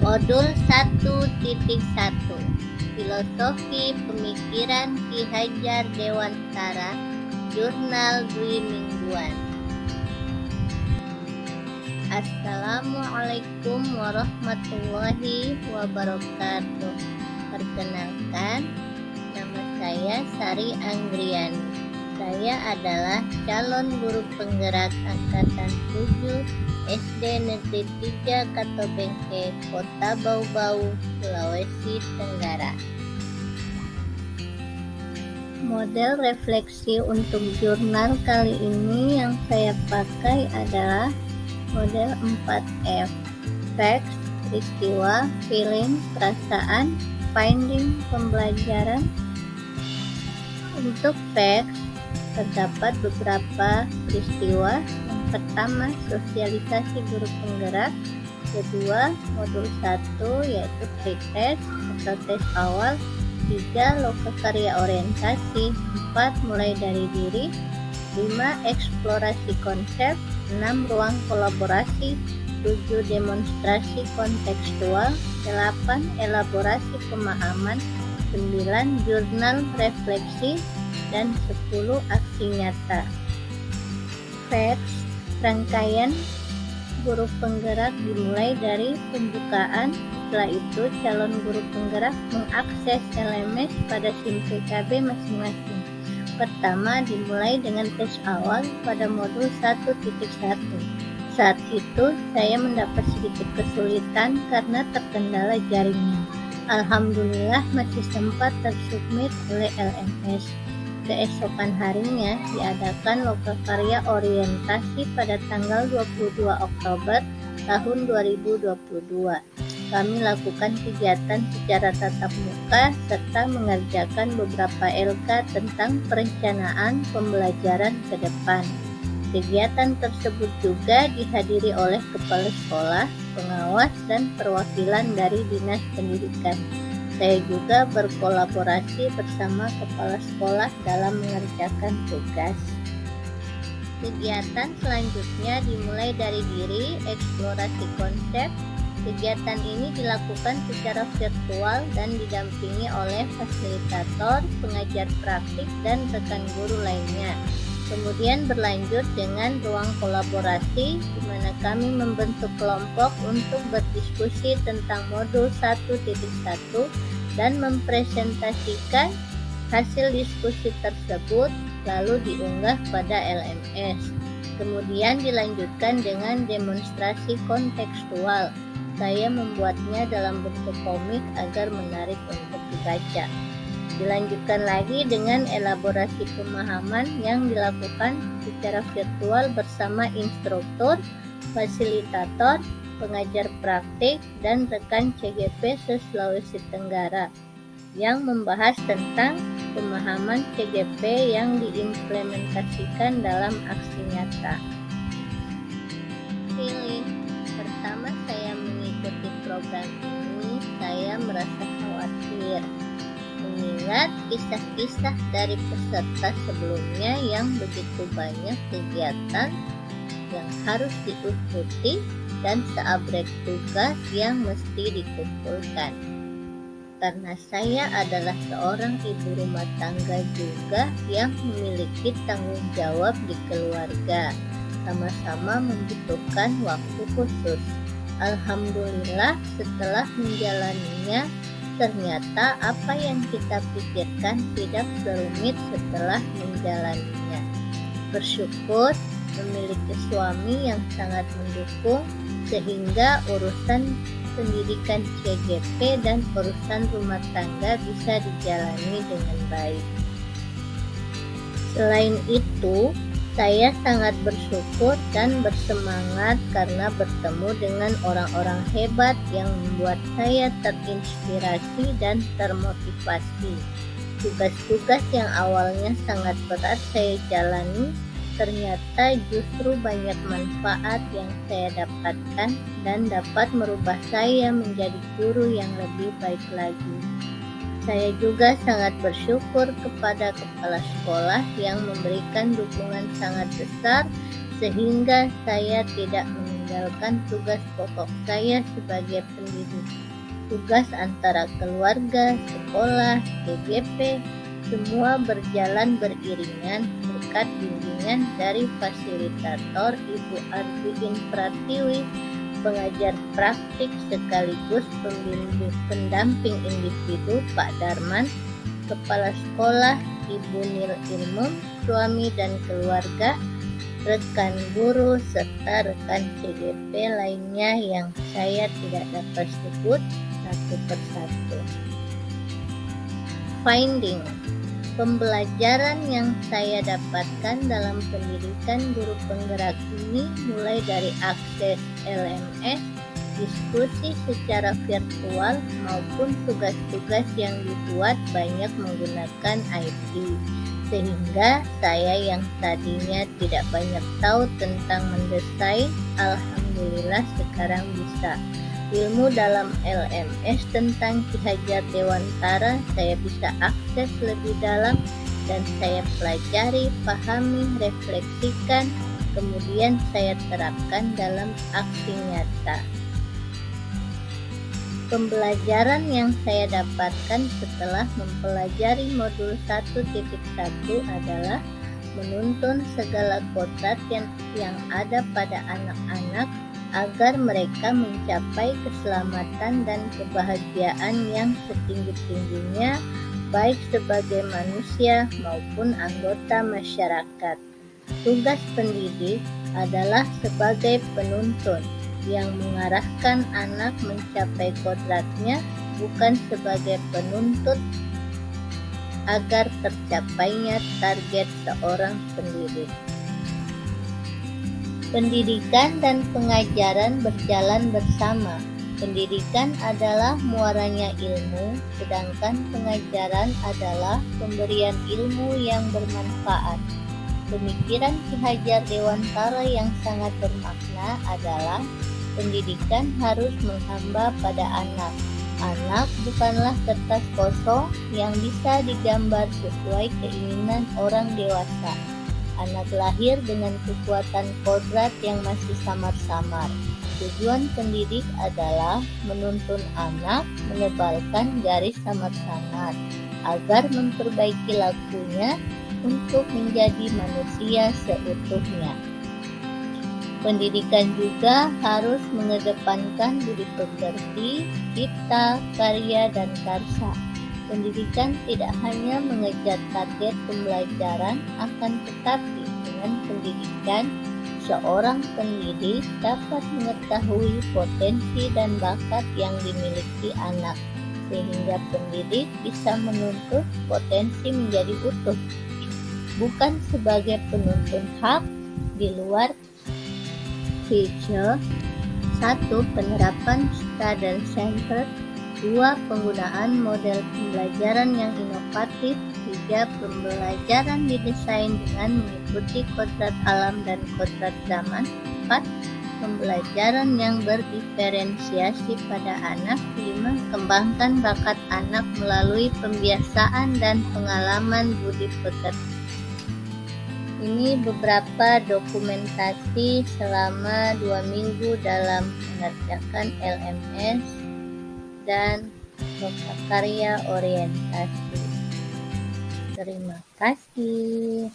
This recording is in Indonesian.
Modul 1.1 Filosofi Pemikiran Ki Hajar Dewantara, Jurnal Dwi Mingguan. Assalamualaikum warahmatullahi wabarakatuh. Perkenalkan, nama saya Sari Anggriani. Saya adalah calon guru penggerak angkatan 7 SD Negeri 3 Katobengke, Kota Bau-Bau, Sulawesi Tenggara. Model refleksi untuk jurnal kali ini yang saya pakai adalah model 4F. Facts, peristiwa, feeling, perasaan, finding, pembelajaran. Untuk facts, terdapat beberapa peristiwa. Yang pertama, sosialisasi guru penggerak. Kedua, modul 1 yaitu pretest atau tes awal. 3, lokakarya orientasi. 4, mulai dari diri. 5, eksplorasi konsep. 6, ruang kolaborasi. 7, demonstrasi kontekstual. 8, elaborasi pemahaman. 9, jurnal refleksi. Dan 10, aksi nyata. Facts, rangkaian guru penggerak dimulai dari pembukaan. Setelah itu, calon guru penggerak mengakses LMS pada SIM PKB masing-masing. Pertama, dimulai dengan tes awal pada modul 1.1. Saat itu, saya mendapat sedikit kesulitan karena terkendala jaringan. Alhamdulillah masih sempat tersubmit oleh LMS. Keesokan harinya diadakan lokakarya orientasi pada tanggal 22 Oktober tahun 2022. Kami lakukan kegiatan secara tatap muka serta mengerjakan beberapa LK tentang perencanaan pembelajaran ke depan. Kegiatan tersebut juga dihadiri oleh kepala sekolah, pengawas, dan perwakilan dari Dinas Pendidikan. Saya juga berkolaborasi bersama kepala sekolah dalam mengerjakan tugas. Kegiatan selanjutnya dimulai dari diri, eksplorasi konsep. Kegiatan ini dilakukan secara virtual dan didampingi oleh fasilitator, pengajar praktik, dan rekan guru lainnya. Kemudian berlanjut dengan ruang kolaborasi, di mana kami membentuk kelompok untuk berdiskusi tentang modul 1.1 dan mempresentasikan hasil diskusi tersebut, lalu diunggah pada LMS. Kemudian dilanjutkan dengan demonstrasi kontekstual. Saya membuatnya dalam bentuk komik agar menarik untuk dibaca. Dilanjutkan lagi dengan elaborasi pemahaman yang dilakukan secara virtual bersama instruktur, fasilitator, pengajar praktik, dan rekan CGP se-Sulawesi Tenggara yang membahas tentang pemahaman CGP yang diimplementasikan dalam aksi nyata. Feeling. Pertama saya mengikuti program ini, saya merasa khawatir mengingat kisah-kisah dari peserta sebelumnya yang begitu banyak kegiatan yang harus diikuti dan seabrek tugas yang mesti dikumpulkan. Karena saya adalah seorang ibu rumah tangga juga yang memiliki tanggung jawab di keluarga, sama-sama membutuhkan waktu khusus. Alhamdulillah setelah menjalaninya, ternyata apa yang kita pikirkan tidak serumit setelah menjalaninya. Bersyukur memiliki suami yang sangat mendukung sehingga urusan pendidikan CGP dan urusan rumah tangga bisa dijalani dengan baik. Selain itu, saya sangat bersyukur dan bersemangat karena bertemu dengan orang-orang hebat yang membuat saya terinspirasi dan termotivasi. Tugas-tugas yang awalnya sangat berat saya jalani, ternyata justru banyak manfaat yang saya dapatkan dan dapat merubah saya menjadi guru yang lebih baik lagi. Saya juga sangat bersyukur kepada kepala sekolah yang memberikan dukungan sangat besar sehingga saya tidak meninggalkan meninggalkan tugas pokok saya sebagai pendidik. Tugas antara keluarga, sekolah, TGP, semua berjalan beriringan berkat bimbingan dari fasilitator Ibu Arviin Pratiwi, pengajar praktik sekaligus pendamping individu Pak Darman, kepala sekolah Ibu Nil Ilmum, suami dan keluarga, rekan guru, serta rekan CGP lainnya yang saya tidak dapat sebut satu persatu. Finding. Pembelajaran yang saya dapatkan dalam pendidikan guru penggerak ini mulai dari akses LMS, diskusi secara virtual maupun tugas-tugas yang dibuat banyak menggunakan IT. Sehingga saya yang tadinya tidak banyak tahu tentang mendesain, alhamdulillah sekarang bisa. Ilmu dalam LMS tentang Ki Hajar Dewantara saya bisa akses lebih dalam dan saya pelajari, pahami, refleksikan, kemudian saya terapkan dalam aksi nyata. Pembelajaran yang saya dapatkan setelah mempelajari modul 1.1 adalah menuntun segala kodrat yang ada pada anak-anak agar mereka mencapai keselamatan dan kebahagiaan yang setinggi-tingginya baik sebagai manusia maupun anggota masyarakat. Tugas pendidik adalah sebagai penuntun yang mengarahkan anak mencapai kodratnya, bukan sebagai penuntut agar tercapainya target seorang pendidik. Pendidikan dan pengajaran berjalan bersama. Pendidikan adalah muaranya ilmu, sedangkan pengajaran adalah pemberian ilmu yang bermanfaat. Pemikiran Ki Hajar Dewantara yang sangat bermakna adalah pendidikan harus menghamba pada anak. Anak bukanlah kertas kosong yang bisa digambar sesuai keinginan orang dewasa. Anak lahir dengan kekuatan kodrat yang masih samar-samar. Tujuan pendidik adalah menuntun anak menebalkan garis samar-samar agar memperbaiki lakunya untuk menjadi manusia seutuhnya. Pendidikan juga harus mengedepankan budi pekerti, cipta, karya, dan karsa. Pendidikan tidak hanya mengejar target pembelajaran, akan tetapi dengan pendidikan, seorang pendidik dapat mengetahui potensi dan bakat yang dimiliki anak, sehingga pendidik bisa menuntut potensi menjadi utuh, bukan sebagai penuntun hak di luar feature. 1. Penerapan student-centered. 2. Penggunaan model pembelajaran yang inovatif. 3. Pembelajaran didesain dengan mengikuti kodrat alam dan kodrat zaman. 4. Pembelajaran yang berdiferensiasi pada anak. 5. Kembangkan bakat anak melalui pembiasaan dan pengalaman budi pekerti. Ini beberapa dokumentasi selama 2 minggu dalam mengerjakan LMS dan karya orientasi. Terima kasih.